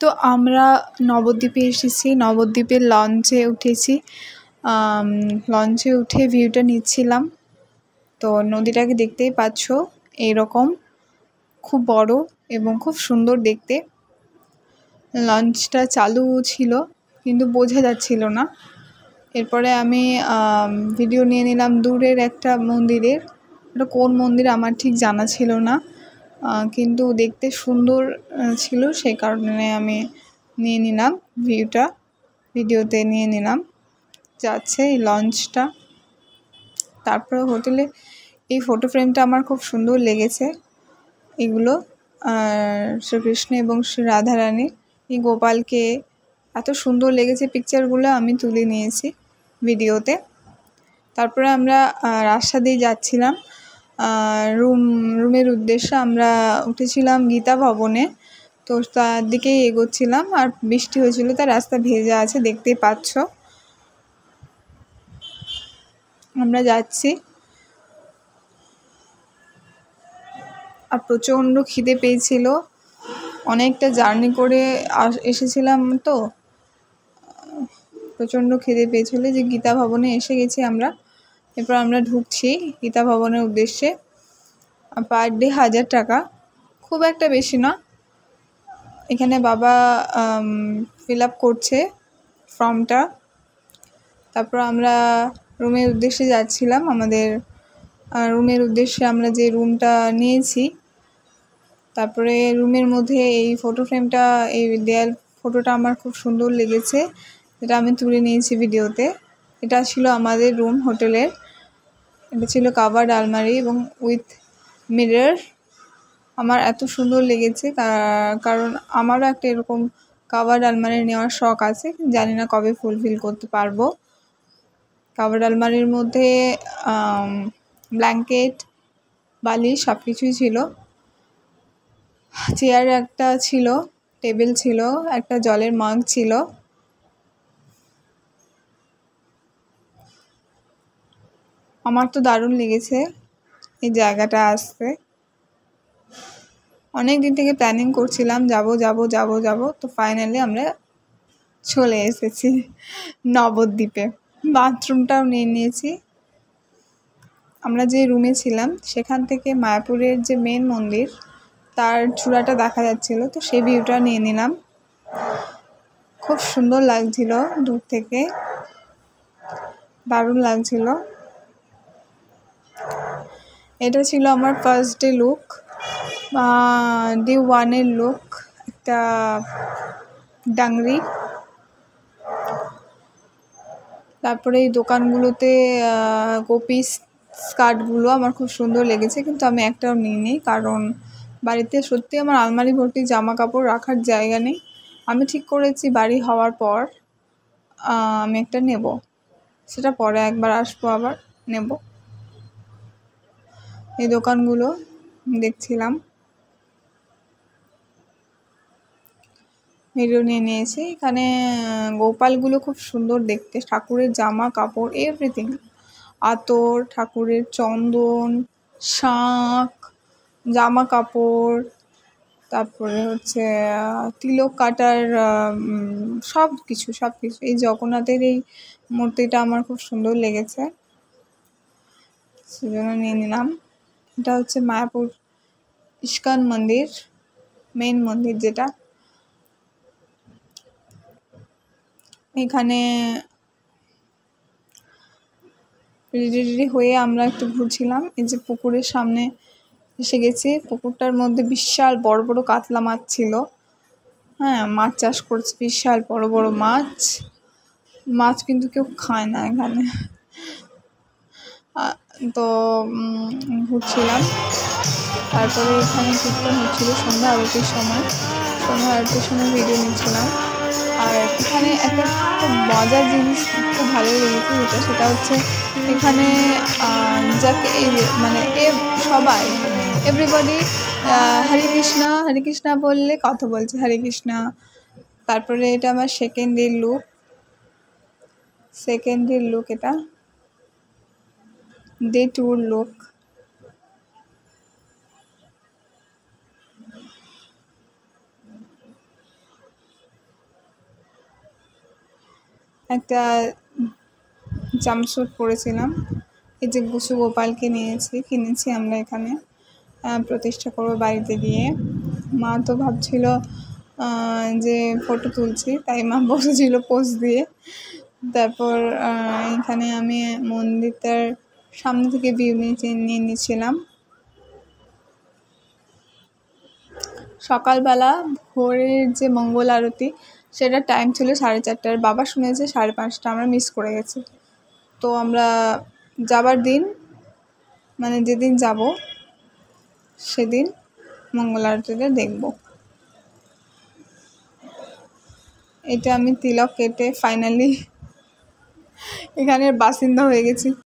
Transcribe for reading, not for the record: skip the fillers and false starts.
তো আমরা নবদ্বীপে এসেছি, নবদ্বীপের লঞ্চে উঠেছি। লঞ্চে উঠে ভিউটা নিচ্ছিলাম। তো নদীটাকে দেখতেই পাচ্ছ, এইরকম খুব বড় এবং খুব সুন্দর দেখতে। লঞ্চটা চালু ছিল কিন্তু বোঝা যাচ্ছিল না। এরপরে আমি ভিডিও নিয়ে নিলাম দূরের একটা মন্দিরের। ওটা কোন মন্দির আমার ঠিক জানা ছিল না, কিন্তু দেখতে সুন্দর ছিল, সেই কারণে আমি নিয়ে নিলাম ভিউটা, ভিডিওতে নিয়ে নিলাম। যাচ্ছে এই লঞ্চটা। তারপরে হোটেলে এই ফটো ফ্রেমটা আমার খুব সুন্দর লেগেছে। এগুলো শ্রীকৃষ্ণ এবং শ্রী রাধারানী, এই গোপালকে এত সুন্দর লেগেছে পিকচারগুলো, আমি তুলে নিয়েছি ভিডিওতে। তারপরে আমরা রাস্তা দিয়ে যাচ্ছিলাম রুমের উদ্দেশ্যে। আমরা উঠেছিলাম গীতা ভবনে, তো তার দিকেই এগোচ্ছিলাম। আর বৃষ্টি হয়েছিল, তার রাস্তা ভেজা আছে, দেখতেই পাচ্ছ। আমরা যাচ্ছি আর প্রচণ্ড খিদে পেয়েছিল, অনেকটা জার্নি করে এসেছিলাম, তো প্রচণ্ড খিদে পেয়েছিল যে গীতা ভবনে এসে গেছি আমরা। এরপর আমরা ঢুকছি গীতা ভবনের উদ্দেশ্যে। পার ডে 1000 টাকা, খুব একটা বেশি না। এখানে বাবা ফিল আপ করছে ফর্মটা। তারপর আমরা রুমের উদ্দেশ্যে যাচ্ছিলাম। আমাদের রুমের উদ্দেশ্যে আমরা যে রুমটা নিয়েছি, তারপরে রুমের মধ্যে এই ফটো ফ্রেমটা, এই দেয়াল ফটোটা আমার খুব সুন্দর লেগেছে, যেটা আমি তুলে নিয়েছি ভিডিওতে। এটা ছিল আমাদের রুম হোটেলের। এটা ছিল কাভার্ড আলমারি এবং উইথ মিরর। আমার এত সুন্দর লেগেছে, কারণ আমারও একটা এরকম কাভার্ড আলমারি নেওয়ার শখ আছে, জানি না কবে ফুলফিল করতে পারবো। কাভার্ড আলমারির মধ্যে ব্ল্যাঙ্কেট, বালিশ সব কিছুই ছিল। চেয়ার একটা ছিল, টেবিল ছিল, একটা জলের মাগ ছিল। আমার তো দারুণ লেগেছে এই জায়গাটা আসতে। অনেক দিন থেকে প্ল্যানিং করছিলাম যাব, তো ফাইনালি আমরা চলে এসেছি নবদ্বীপে। বাথরুমটাও নিয়ে নিয়েছি। আমরা যে রুমে ছিলাম সেখান থেকে মায়াপুরের যে মেন মন্দির, তার চূড়াটা দেখা যাচ্ছিল, তো সেই ভিউটা নিয়ে নিলাম। খুব সুন্দর লাগছিল দূর থেকে, দারুণ লাগছিল। এটা ছিল আমার ফার্স্ট ডে লুক, ডে 1-এর লুক। একটা ডাংরি। তারপরে এই দোকানগুলোতে গোপি স্কার্টগুলো আমার খুব সুন্দর লেগেছে, কিন্তু আমি একটাও নিইনি, কারণ বাড়িতে সত্যি আমার আলমারি ভর্তি জামা কাপড় রাখার জায়গা নেই। আমি ঠিক করেছি বাড়ি হওয়ার পর আমি একটা নেব, সেটা পরে একবার আসবো, আবার নেব। এই দোকানগুলো দেখছিলাম, ভিডিও নিয়ে নিয়েছি। এখানে গোপালগুলো খুব সুন্দর দেখতে, ঠাকুরের জামা কাপড় এভরিথিং, আতর, ঠাকুরের চন্দন, শাঁখ, জামা কাপড়, তারপরে হচ্ছে তিলক কাটার সব কিছু। এই জগন্নাথের এই মূর্তিটা আমার খুব সুন্দর লেগেছে, সেজন্য নিয়ে নিলাম। এটা হচ্ছে মায়াপুর ইস্কন মন্দির, মেন মন্দির যেটা। এখানে রেডি হয়ে আমরা একটু ঘুরছিলাম। এই যে পুকুরের সামনে এসে গেছি। পুকুরটার মধ্যে বিশাল বড় বড় কাতলা মাছ ছিল। হ্যাঁ, মাছ চাষ করছে, বিশাল বড় বড় মাছ কিন্তু কেউ খায় না এখানে। তো ঘুরছিলাম। তারপরে এখানে কীর্তন হচ্ছিল সন্ধ্যা আরতির সময়। ভিডিও নিচ্ছিলাম। আর এখানে একটা খুব মজার জিনিস খুব ভালো লেগেছে, সেটা হচ্ছে এখানে যাকে মানে সবাই এভরিবডি হরে কৃষ্ণা বললে কথা বলছে, হরে কৃষ্ণা। তারপরে এটা আমার সেকেন্ড ডে লুক, এটা ডে 2 লুক। একটা জাম্পস্যুট পরেছিলাম। এই যে গুছু গোপালকে কিনেছি আমরা এখানে, প্রতিষ্ঠা করবো বাড়িতে গিয়ে। মা তো ভাবছিল যে ফটো তুলছি, তাই মা বসেছিল পোজ দিয়ে। তারপর এখানে আমি মন্দিরটার সামনে থেকে ভিউ নিয়ে নিচ্ছিলাম। সকালবেলা ভোরের যে মঙ্গল আরতি, সেটা টাইম ছিল 4:30, বাবা শুনেছে 5:30, আমরা মিস করে গেছি। তো আমরা যাবার দিন, মানে যেদিন যাব সেদিন মঙ্গল আরতিটা দেখব। এটা আমি তিলক কেটে ফাইনালি এখানের বাসিন্দা হয়ে গেছি।